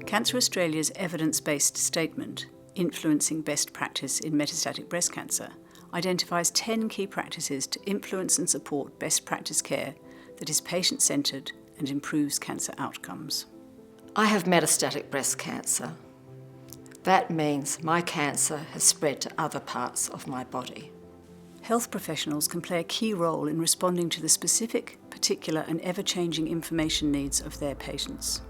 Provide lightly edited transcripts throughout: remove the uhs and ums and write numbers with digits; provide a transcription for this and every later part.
Cancer Australia's evidence-based statement, Influencing Best Practice in Metastatic Breast Cancer, identifies 10 key practices to influence and support best practice care that is patient-centred and improves cancer outcomes. I have metastatic breast cancer. That means my cancer has spread to other parts of my body. Health professionals can play a key role in responding to the specific, particular and ever-changing information needs of their patients.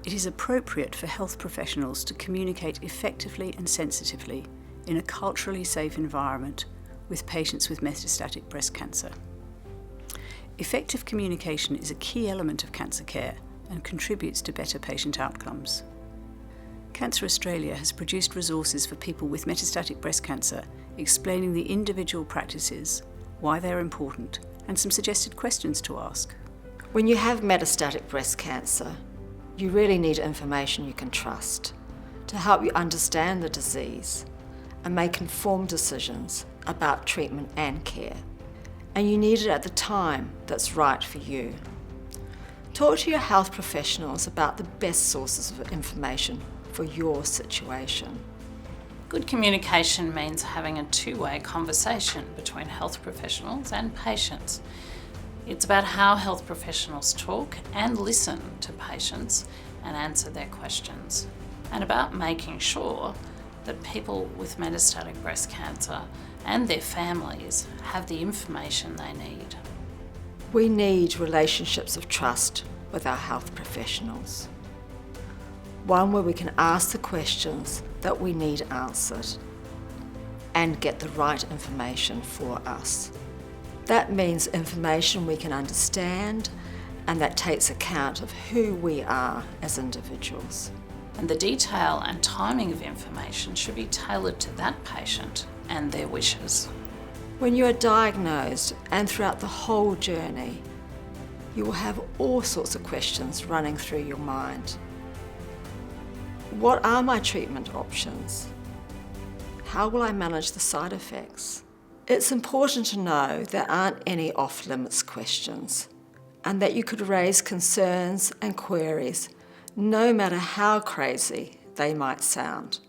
It is appropriate for health professionals to communicate effectively and sensitively in a culturally safe environment with patients with metastatic breast cancer. Effective communication is a key element of cancer care and contributes to better patient outcomes. Cancer Australia has produced resources for people with metastatic breast cancer explaining the individual practices, why they're important, and some suggested questions to ask. When you have metastatic breast cancer, you really need information you can trust to help you understand the disease and make informed decisions about treatment and care. And you need it at the time that's right for you. Talk to your health professionals about the best sources of information for your situation. Good communication means having a two-way conversation between health professionals and patients. It's about how health professionals talk and listen to patients and answer their questions, and about making sure that people with metastatic breast cancer and their families have the information they need. We need relationships of trust with our health professionals. One where we can ask the questions that we need answered and get the right information for us. That means information we can understand and that takes account of who we are as individuals. And the detail and timing of information should be tailored to that patient and their wishes. When you are diagnosed and throughout the whole journey, you will have all sorts of questions running through your mind. What are my treatment options? How will I manage the side effects? It's important to know there aren't any off-limits questions and that you could raise concerns and queries no matter how crazy they might sound.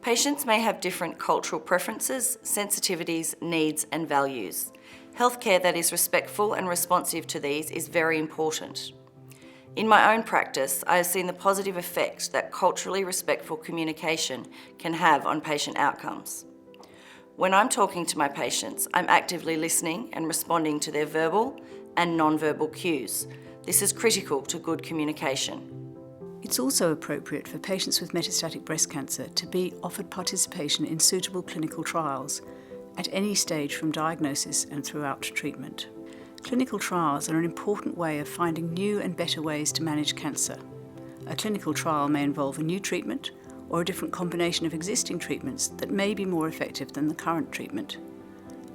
Patients may have different cultural preferences, sensitivities, needs and values. Healthcare that is respectful and responsive to these is very important. In my own practice, I have seen the positive effect that culturally respectful communication can have on patient outcomes. When I'm talking to my patients, I'm actively listening and responding to their verbal and non-verbal cues. This is critical to good communication. It's also appropriate for patients with metastatic breast cancer to be offered participation in suitable clinical trials at any stage from diagnosis and throughout treatment. Clinical trials are an important way of finding new and better ways to manage cancer. A clinical trial may involve a new treatment or a different combination of existing treatments that may be more effective than the current treatment.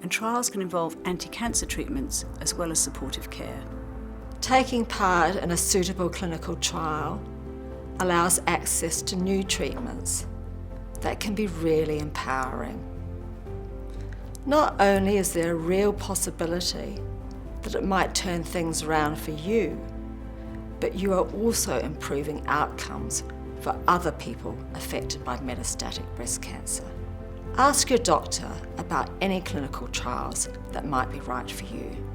And trials can involve anti-cancer treatments as well as supportive care. Taking part in a suitable clinical trial allows access to new treatments that can be really empowering. Not only is there a real possibility that it might turn things around for you, but you are also improving outcomes for other people affected by metastatic breast cancer. Ask your doctor about any clinical trials that might be right for you.